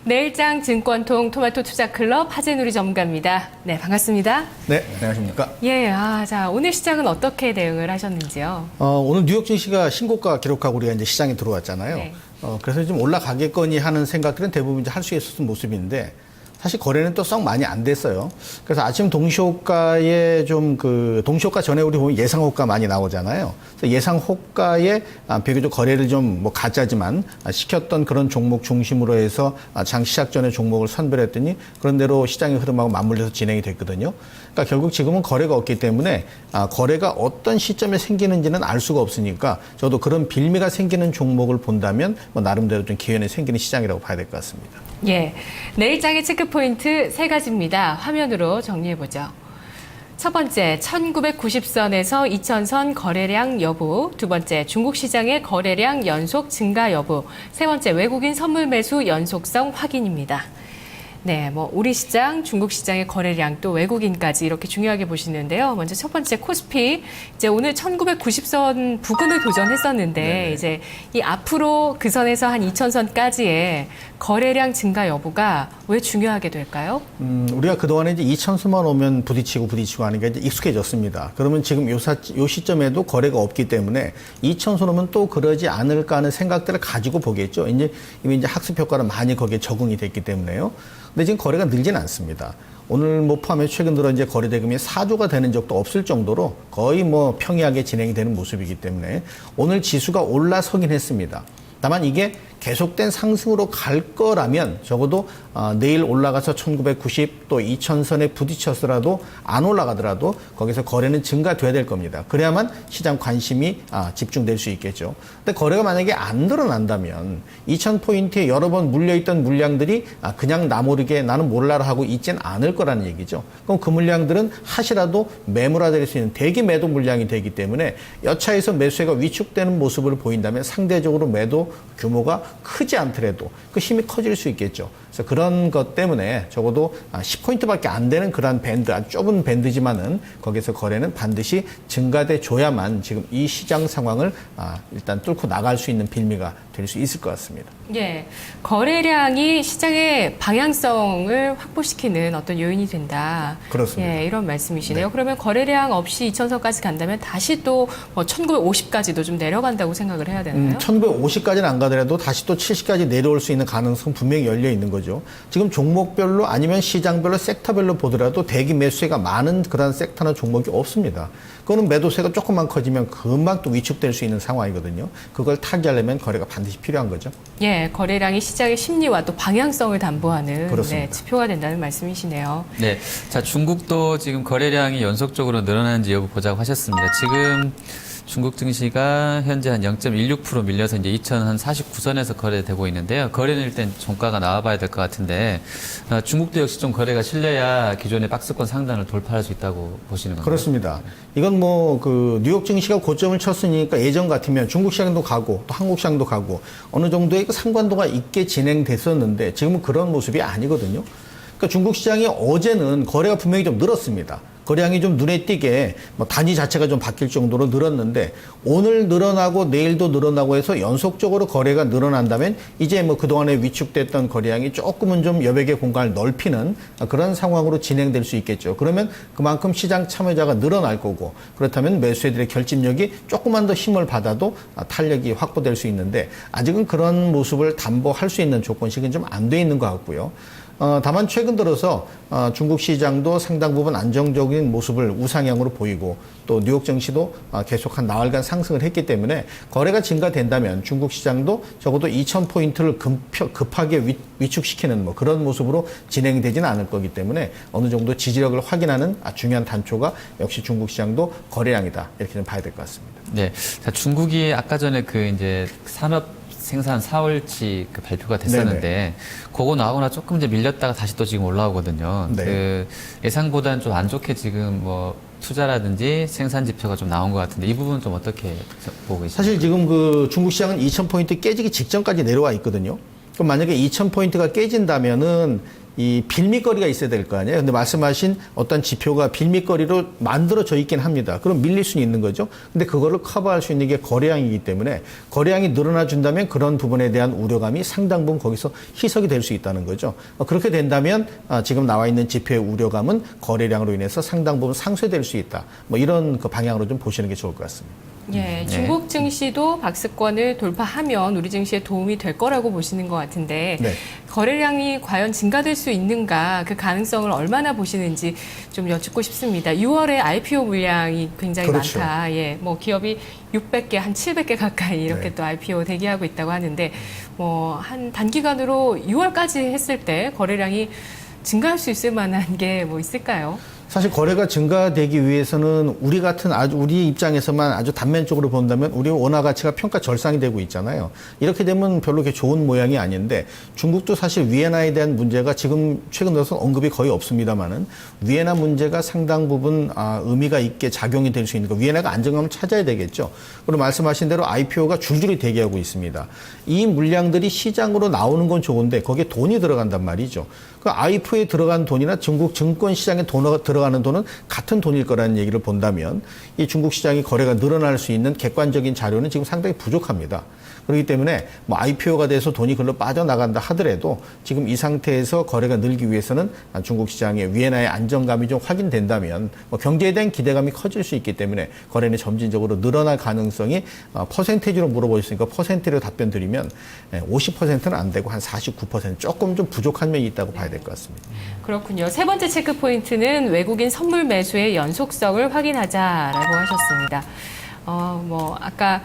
내일장 증권통 토마토 투자클럽 하재누리 전문가입니다. 네, 반갑습니다. 네, 안녕하십니까. 예, 자, 오늘 시장은 어떻게 대응을 하셨는지요? 오늘 뉴욕 증시가 신고가 기록하고 우리가 이제 시장에 들어왔잖아요. 네. 그래서 좀 올라가겠거니 하는 생각들은 대부분 이제 할 수 있었던 모습인데, 사실 거래는 또 썩 많이 안 됐어요. 그래서 아침 동시호가에 동시호가 전에 우리 보면 예상호가 많이 나오잖아요. 그래서 예상호가에 비교적 거래를 좀 가짜지만 시켰던 그런 종목 중심으로 해서 장 시작 전에 종목을 선별했더니 그런 대로 시장의 흐름하고 맞물려서 진행이 됐거든요. 그러니까 결국 지금은 거래가 없기 때문에 거래가 어떤 시점에 생기는지는 알 수가 없으니까 저도 그런 빌미가 생기는 종목을 본다면 뭐 나름대로 좀 기회는 생기는 시장이라고 봐야 될 것 같습니다. 예, 내일장의 체크포인트 3가지입니다. 화면으로 정리해보죠. 첫 번째, 1990선에서 2000선 거래량 여부. 두 번째, 중국 시장의 거래량 연속 증가 여부. 세 번째, 외국인 선물 매수 연속성 확인입니다. 네, 우리 시장, 중국 시장의 거래량, 또 외국인까지 이렇게 중요하게 보시는데요. 먼저 첫 번째 코스피. 이제 오늘 1990선 부근을 도전했었는데, 네네. 이제 이 앞으로 그 선에서 한 2000선까지의 거래량 증가 여부가 왜 중요하게 될까요? 우리가 그동안에 이제 2000수만 오면 부딪히고 하는 게 이제 익숙해졌습니다. 그러면 지금 요 시점에도 거래가 없기 때문에 2000수 오면 또 그러지 않을까 하는 생각들을 가지고 보겠죠. 이미 학습 효과는 많이 거기에 적응이 됐기 때문에요. 근데 지금 거래가 늘지는 않습니다. 오늘 포함해 최근 들어 이제 거래 대금이 4조가 되는 적도 없을 정도로 거의 평이하게 진행이 되는 모습이기 때문에 오늘 지수가 올라서긴 했습니다. 다만 이게 계속된 상승으로 갈 거라면 적어도 내일 올라가서 1990 또 2000선에 부딪혔더라도 안 올라가더라도 거기서 거래는 증가돼야 될 겁니다. 그래야만 시장 관심이 집중될 수 있겠죠. 근데 거래가 만약에 안 늘어난다면 2000포인트에 여러 번 물려있던 물량들이 그냥 나모르게 나는 몰라라 하고 있진 않을 거라는 얘기죠. 그럼 그 물량들은 하시라도 매물화될 수 있는 대기 매도 물량이 되기 때문에 여차에서 매수세가 위축되는 모습을 보인다면 상대적으로 매도 규모가 크지 않더라도 그 힘이 커질 수 있겠죠. 그래서 그런 것 때문에 적어도 10포인트밖에 안 되는 그런 밴드, 아주 좁은 밴드지만은 거기서 거래는 반드시 증가돼 줘야만 지금 이 시장 상황을 일단 뚫고 나갈 수 있는 빌미가 될 수 있을 것 같습니다. 예, 거래량이 시장의 방향성을 확보시키는 어떤 요인이 된다. 그렇습니다. 예, 이런 말씀이시네요. 네. 그러면 거래량 없이 2000선까지 간다면 다시 또 1950까지도 좀 내려간다고 생각을 해야 되나요? 1950까지는 안 가더라도 다시 또 70까지 내려올 수 있는 가능성은 분명히 열려 있는 거죠. 지금 종목별로 아니면 시장별로 섹터별로 보더라도 대기 매수세가 많은 그런 섹터나 종목이 없습니다. 그거는 매도세가 조금만 커지면 금방 또 위축될 수 있는 상황이거든요. 그걸 타개하려면 거래가 반드시 필요한 거죠. 예, 거래량이 시장의 심리와 또 방향성을 담보하는 그렇습니다. 지표가 된다는 말씀이시네요. 네. 자, 중국도 지금 거래량이 연속적으로 늘어나는지 여부 보자고 하셨습니다. 지금 중국 증시가 현재 한 0.16% 밀려서 이제 2049선에서 거래되고 있는데요. 거래는 일단 종가가 나와봐야 될 것 같은데 중국도 역시 좀 거래가 실려야 기존의 박스권 상단을 돌파할 수 있다고 보시는 건가요? 그렇습니다. 이건 뉴욕 증시가 고점을 쳤으니까 예전 같으면 중국 시장도 가고 또 한국 시장도 가고 어느 정도의 상관도가 있게 진행됐었는데 지금은 그런 모습이 아니거든요. 그러니까 중국 시장이 어제는 거래가 분명히 좀 늘었습니다. 거래량이 좀 눈에 띄게 단위 자체가 좀 바뀔 정도로 늘었는데 오늘 늘어나고 내일도 늘어나고 해서 연속적으로 거래가 늘어난다면 이제 그동안에 위축됐던 거래량이 조금은 좀 여백의 공간을 넓히는 그런 상황으로 진행될 수 있겠죠. 그러면 그만큼 시장 참여자가 늘어날 거고 그렇다면 매수세들의 결집력이 조금만 더 힘을 받아도 탄력이 확보될 수 있는데 아직은 그런 모습을 담보할 수 있는 조건식은 좀 안 돼 있는 것 같고요. 다만 최근 들어서 중국 시장도 상당 부분 안정적인 모습을 우상향으로 보이고 또 뉴욕 증시도 계속 한 나흘간 상승을 했기 때문에 거래가 증가된다면 중국 시장도 적어도 2000포인트를 급하게 위축시키는 그런 모습으로 진행이 되지는 않을 거기 때문에 어느 정도 지지력을 확인하는 중요한 단초가 역시 중국 시장도 거래량이다 이렇게 좀 봐야 될 것 같습니다. 네. 자, 중국이 아까 전에 이제 산업 생산 4월치 발표가 됐었는데 네네. 그거 나오거나 조금 이제 밀렸다가 다시 또 지금 올라오거든요. 네. 예상보다는 좀 안 좋게 지금 투자라든지 생산 지표가 좀 나온 것 같은데 이 부분은 좀 어떻게 보고 계십니까? 사실 지금 중국 시장은 2000포인트 깨지기 직전까지 내려와 있거든요. 그럼 만약에 2000포인트가 깨진다면은 이 빌미거리가 있어야 될 거 아니에요. 근데 말씀하신 어떤 지표가 빌미거리로 만들어져 있긴 합니다. 그럼 밀릴 수는 있는 거죠. 근데 그거를 커버할 수 있는 게 거래량이기 때문에 거래량이 늘어나 준다면 그런 부분에 대한 우려감이 상당 부분 거기서 희석이 될 수 있다는 거죠. 그렇게 된다면 지금 나와 있는 지표의 우려감은 거래량으로 인해서 상당 부분 상쇄될 수 있다. 뭐 이런 그 방향으로 좀 보시는 게 좋을 것 같습니다. 예, 중국 증시도 박스권을 돌파하면 우리 증시에 도움이 될 거라고 보시는 것 같은데 네. 거래량이 과연 증가될 수 있는가 그 가능성을 얼마나 보시는지 좀 여쭙고 싶습니다. 6월에 IPO 물량이 굉장히 그렇죠. 많다. 예, 뭐 기업이 600개, 한 700개 가까이 이렇게 네. 또 IPO 대기하고 있다고 하는데 뭐 한 단기간으로 6월까지 했을 때 거래량이 증가할 수 있을 만한 게 뭐 있을까요? 사실 거래가 증가되기 위해서는 우리 같은 우리 입장에서만 아주 단면적으로 본다면 우리 원화 가치가 평가 절상이 되고 있잖아요. 이렇게 되면 별로 그렇게 좋은 모양이 아닌데 중국도 사실 위엔화에 대한 문제가 지금 최근 들어서 언급이 거의 없습니다만은 위엔화 문제가 상당 부분 의미가 있게 작용이 될 수 있는 거. 위엔화가 안정감을 찾아야 되겠죠. 그리고 말씀하신 대로 IPO가 줄줄이 대기하고 있습니다. 이 물량들이 시장으로 나오는 건 좋은데 거기에 돈이 들어간단 말이죠. 그 IPO에 들어간 돈이나 중국 증권 시장에 들어가는 돈은 같은 돈일 거라는 얘기를 본다면 이 중국 시장이 거래가 늘어날 수 있는 객관적인 자료는 지금 상당히 부족합니다. 그렇기 때문에 뭐 IPO가 돼서 돈이 글로 빠져나간다 하더라도 지금 이 상태에서 거래가 늘기 위해서는 중국 시장의 위엔화의 안정감이 좀 확인된다면 뭐 경제에 대한 기대감이 커질 수 있기 때문에 거래는 점진적으로 늘어날 가능성이 퍼센테이지로 물어보셨으니까 퍼센테이지로 답변 드리면 50%는 안 되고 한 49% 조금 좀 부족한 면이 있다고 봐야 될 것 같습니다. 그렇군요. 세 번째 체크 포인트는 외국인 선물 매수의 연속성을 확인하자라고 하셨습니다. 뭐 아까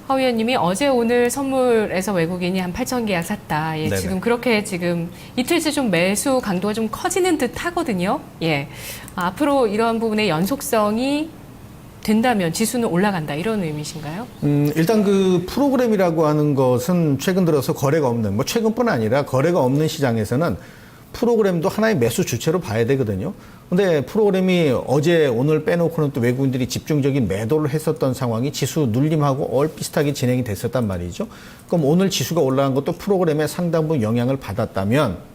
허 의원님이 어제 오늘 선물에서 외국인이 한 8천 계약 샀다. 예, 네네. 지금 그렇게 지금 이틀째 좀 매수 강도가 좀 커지는 듯 하거든요. 예, 앞으로 이러한 부분의 연속성이 된다면 지수는 올라간다 이런 의미신가요? 일단 그 프로그램이라고 하는 것은 최근 들어서 거래가 없는, 뭐 최근뿐 아니라 거래가 없는 시장에서는 프로그램도 하나의 매수 주체로 봐야 되거든요. 근데 프로그램이 어제 오늘 빼놓고는 또 외국인들이 집중적인 매도를 했었던 상황이 지수 눌림하고 얼비슷하게 진행이 됐었단 말이죠. 그럼 오늘 지수가 올라간 것도 프로그램에 상당 부분 영향을 받았다면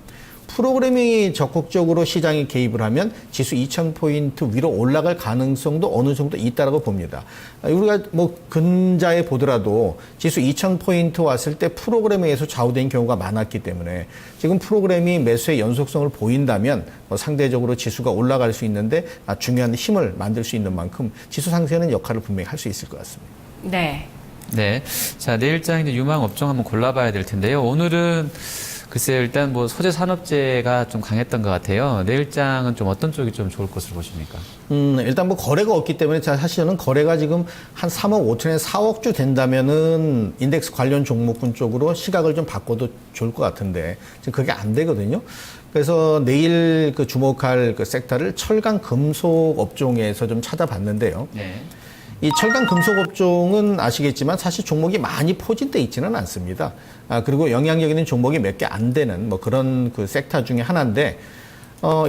프로그래밍이 적극적으로 시장에 개입을 하면 지수 2,000포인트 위로 올라갈 가능성도 어느 정도 있다라고 봅니다. 우리가 뭐 근자에 보더라도 지수 2,000포인트 왔을 때 프로그램에 의해서 좌우된 경우가 많았기 때문에 지금 프로그램이 매수의 연속성을 보인다면 상대적으로 지수가 올라갈 수 있는데 중요한 힘을 만들 수 있는 만큼 지수 상승에는 역할을 분명히 할 수 있을 것 같습니다. 네. 네. 자, 내일장 이제 유망 업종 한번 골라봐야 될 텐데요. 오늘은 글쎄요, 일단 뭐 소재 산업재가 좀 강했던 것 같아요. 내일장은 좀 어떤 쪽이 좀 좋을 것으로 보십니까? 일단 뭐 거래가 없기 때문에 사실 저는 거래가 지금 한 3억 5천에 4억 주 된다면은 인덱스 관련 종목군 쪽으로 시각을 좀 바꿔도 좋을 것 같은데 지금 그게 안 되거든요. 그래서 내일 그 주목할 그 섹터를 철강 금속 업종에서 좀 찾아봤는데요. 네. 이 철강 금속 업종은 아시겠지만 사실 종목이 많이 포진돼 있지는 않습니다. 그리고 영향력 있는 종목이 몇 개 안 되는 뭐 그런 그 섹터 중에 하나인데,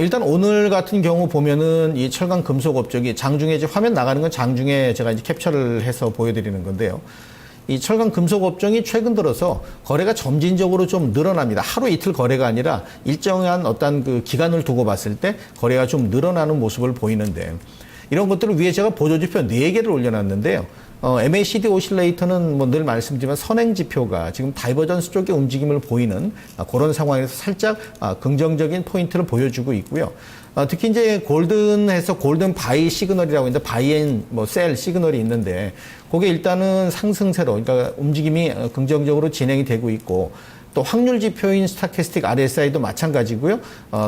일단 오늘 같은 경우 보면은 이 철강 금속 업종이 장중에 이제 화면 나가는 건 장중에 제가 이제 캡처를 해서 보여드리는 건데요. 이 철강 금속 업종이 최근 들어서 거래가 점진적으로 좀 늘어납니다. 하루 이틀 거래가 아니라 일정한 어떤 그 기간을 두고 봤을 때 거래가 좀 늘어나는 모습을 보이는데, 이런 것들을 위해 제가 보조지표 4개를 올려놨는데요. MACD 오실레이터는 뭐 늘 말씀드리지만 선행지표가 지금 다이버전스 쪽의 움직임을 보이는 그런 상황에서 살짝 긍정적인 포인트를 보여주고 있고요. 특히 이제 골든에서 골든 바이 시그널이라고 있는데 바이 앤 뭐 셀 시그널이 있는데 그게 일단은 상승세로 그러니까 움직임이 긍정적으로 진행이 되고 있고, 또 확률 지표인 스타캐스틱 RSI도 마찬가지고요.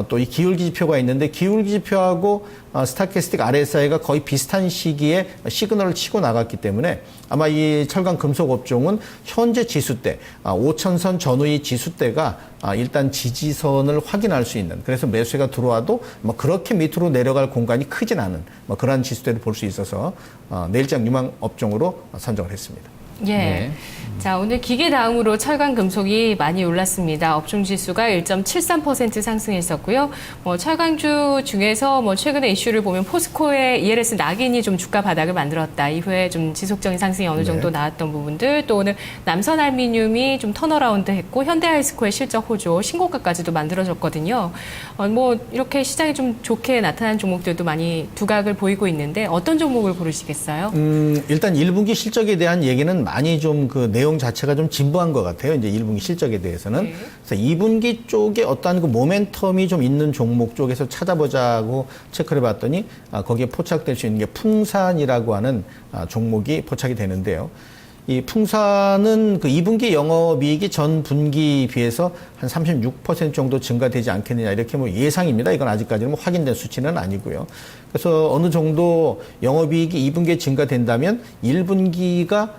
또 이 기울기 지표가 있는데 기울기 지표하고 스타캐스틱 RSI가 거의 비슷한 시기에 시그널을 치고 나갔기 때문에 아마 이 철강 금속 업종은 현재 지수대 5,000선 전후의 지수대가 일단 지지선을 확인할 수 있는, 그래서 매수가 들어와도 뭐 그렇게 밑으로 내려갈 공간이 크진 않은 뭐 그러한 지수대를 볼 수 있어서 내일장 유망 업종으로 선정을 했습니다. 예. 네. 자, 오늘 기계 다음으로 철강 금속이 많이 올랐습니다. 업종 지수가 1.73% 상승했었고요. 철강주 중에서 최근에 이슈를 보면 포스코의 ELS 낙인이 좀 주가 바닥을 만들었다. 이후에 좀 지속적인 상승이 어느 정도 나왔던 부분들, 또 오늘 남선알미늄이 좀 턴어라운드 했고 현대아이스코의 실적 호조, 신고가까지도 만들어졌거든요. 이렇게 시장이 좀 좋게 나타난 종목들도 많이 두각을 보이고 있는데 어떤 종목을 고르시겠어요? 일단 1분기 실적에 대한 얘기는 많이 좀 그 내용 자체가 좀 진부한 것 같아요. 이제 1분기 실적에 대해서는. 네. 그래서 2분기 쪽에 어떠한 그 모멘텀이 좀 있는 종목 쪽에서 찾아보자고 체크를 해봤더니 거기에 포착될 수 있는 게 풍산이라고 하는 종목이 포착이 되는데요. 이 풍산은 그 2분기 영업이익이 전 분기 비해서 한 36% 정도 증가되지 않겠느냐 이렇게 예상입니다. 이건 아직까지는 확인된 수치는 아니고요. 그래서 어느 정도 영업이익이 2분기에 증가된다면 1분기가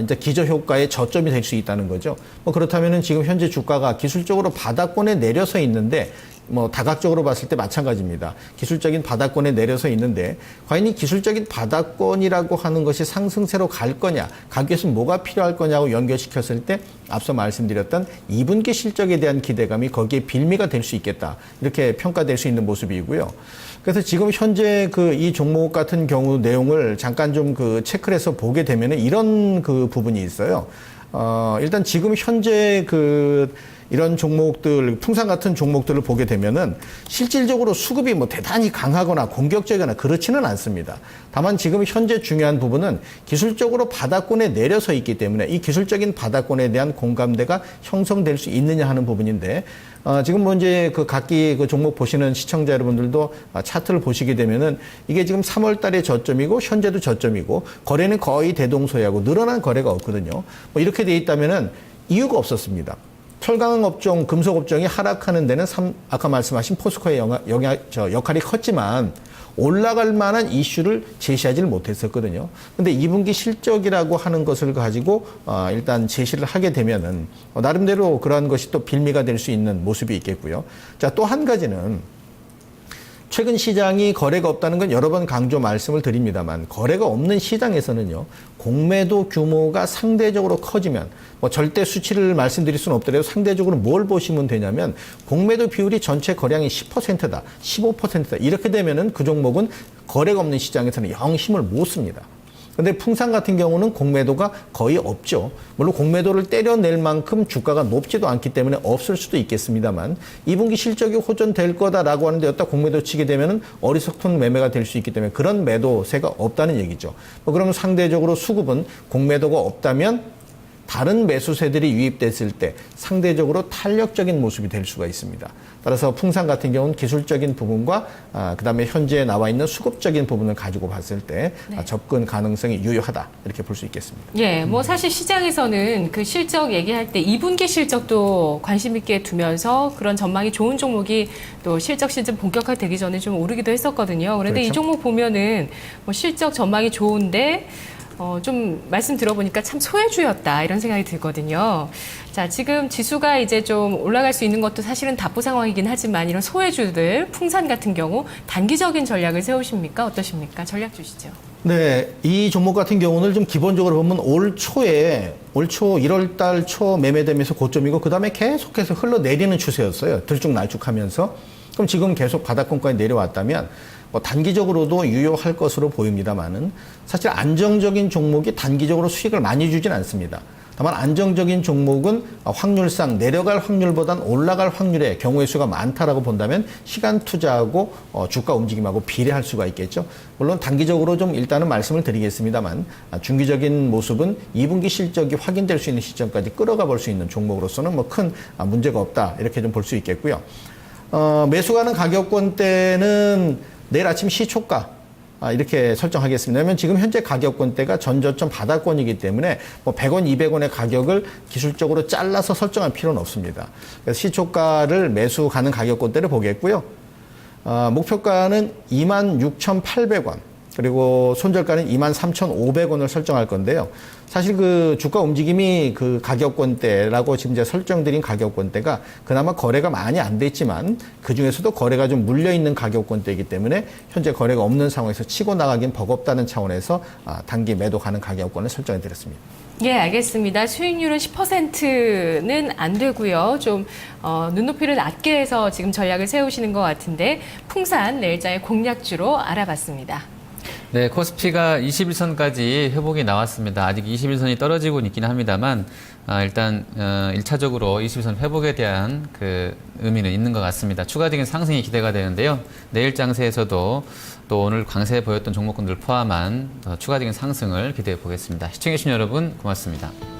이제 기저효과의 저점이 될 수 있다는 거죠. 그렇다면은 지금 현재 주가가 기술적으로 바닥권에 내려서 있는데 다각적으로 봤을 때 마찬가지입니다. 기술적인 바닥권에 내려서 있는데 과연 이 기술적인 바닥권이라고 하는 것이 상승세로 갈 거냐, 가기 위해서 뭐가 필요할 거냐고 연결시켰을 때 앞서 말씀드렸던 2분기 실적에 대한 기대감이 거기에 빌미가 될 수 있겠다. 이렇게 평가될 수 있는 모습이고요. 그래서 지금 현재 이 종목 같은 경우 내용을 잠깐 좀 체크를 해서 보게 되면은 이런 부분이 있어요. 일단 지금 현재 이런 종목들, 풍산 같은 종목들을 보게 되면은 실질적으로 수급이 대단히 강하거나 공격적이거나 그렇지는 않습니다. 다만 지금 현재 중요한 부분은 기술적으로 바닥권에 내려서 있기 때문에 이 기술적인 바닥권에 대한 공감대가 형성될 수 있느냐 하는 부분인데, 지금 이제 각기 종목 보시는 시청자 여러분들도 차트를 보시게 되면은 이게 지금 3월 달에 저점이고 현재도 저점이고 거래는 거의 대동소이하고 늘어난 거래가 없거든요. 이렇게 돼 있다면은 이유가 없었습니다. 철강 업종, 금속 업종이 하락하는 데는 아까 말씀하신 포스코의 역할이 컸지만 올라갈 만한 이슈를 제시하지를 못했었거든요. 근데 2분기 실적이라고 하는 것을 가지고 일단 제시를 하게 되면은 나름대로 그러한 것이 또 빌미가 될 수 있는 모습이 있겠고요. 자, 또 한 가지는 최근 시장이 거래가 없다는 건 여러 번 강조 말씀을 드립니다만 거래가 없는 시장에서는요, 공매도 규모가 상대적으로 커지면 절대 수치를 말씀드릴 수는 없더라도 상대적으로 뭘 보시면 되냐면 공매도 비율이 전체 거래량이 10%다, 15%다 이렇게 되면은 그 종목은 거래가 없는 시장에서는 영 힘을 못 씁니다. 근데 풍산 같은 경우는 공매도가 거의 없죠. 물론 공매도를 때려낼 만큼 주가가 높지도 않기 때문에 없을 수도 있겠습니다만 2분기 실적이 호전될 거다라고 하는데 여기다 공매도 치게 되면은 어리석은 매매가 될 수 있기 때문에 그런 매도세가 없다는 얘기죠. 그러면 상대적으로 수급은 공매도가 없다면 다른 매수세들이 유입됐을 때 상대적으로 탄력적인 모습이 될 수가 있습니다. 따라서 풍산 같은 경우는 기술적인 부분과 그다음에 현재 나와 있는 수급적인 부분을 가지고 봤을 때 접근 가능성이 유효하다 이렇게 볼 수 있겠습니다. 예, 사실 시장에서는 그 실적 얘기할 때 2분기 실적도 관심 있게 두면서 그런 전망이 좋은 종목이 또 실적 시즌 본격화되기 전에 좀 오르기도 했었거든요. 그런데 그렇죠. 이 종목 보면은 실적 전망이 좋은데 좀 말씀 들어보니까 참 소외주였다 이런 생각이 들거든요. 자, 지금 지수가 이제 좀 올라갈 수 있는 것도 사실은 답보 상황이긴 하지만 이런 소외주들, 풍산 같은 경우 단기적인 전략을 세우십니까? 어떠십니까? 전략 주시죠. 네, 이 종목 같은 경우는 좀 기본적으로 보면 올 초 1월 달 초 매매되면서 고점이고 그다음에 계속해서 흘러내리는 추세였어요. 들쭉날쭉하면서. 그럼 지금 계속 바닥권까지 내려왔다면 단기적으로도 유효할 것으로 보입니다만은 사실 안정적인 종목이 단기적으로 수익을 많이 주진 않습니다. 다만 안정적인 종목은 확률상 내려갈 확률보단 올라갈 확률의 경우의 수가 많다라고 본다면 시간 투자하고 주가 움직임하고 비례할 수가 있겠죠. 물론 단기적으로 좀 일단은 말씀을 드리겠습니다만 중기적인 모습은 2분기 실적이 확인될 수 있는 시점까지 끌어가 볼 수 있는 종목으로서는 큰 문제가 없다 이렇게 좀 볼 수 있겠고요. 매수가는 가격권대는 내일 아침 시초가 이렇게 설정하겠습니다. 왜냐하면 지금 현재 가격권대가 전저점 바닥권이기 때문에 100원, 200원의 가격을 기술적으로 잘라서 설정할 필요는 없습니다. 그래서 시초가를 매수 가는 가격권대를 보겠고요. 목표가는 26,800원. 그리고 손절가는 23,500원을 설정할 건데요. 사실 주가 움직임이 가격권대라고 지금 이제 설정드린 가격권대가 그나마 거래가 많이 안 됐지만 그 중에서도 거래가 좀 물려있는 가격권대이기 때문에 현재 거래가 없는 상황에서 치고 나가긴 버겁다는 차원에서 단기 매도 가는 가격권을 설정해 드렸습니다. 예, 알겠습니다. 수익률은 10%는 안 되고요. 좀 눈높이를 낮게 해서 지금 전략을 세우시는 것 같은데 풍산 내일장의 공략주로 알아봤습니다. 네, 코스피가 21선까지 회복이 나왔습니다. 아직 21선이 떨어지고 있긴 합니다만 일단 1차적으로 21선 회복에 대한 그 의미는 있는 것 같습니다. 추가적인 상승이 기대가 되는데요. 내일 장세에서도 또 오늘 강세에 보였던 종목군들 포함한 더 추가적인 상승을 기대해 보겠습니다. 시청해주신 여러분 고맙습니다.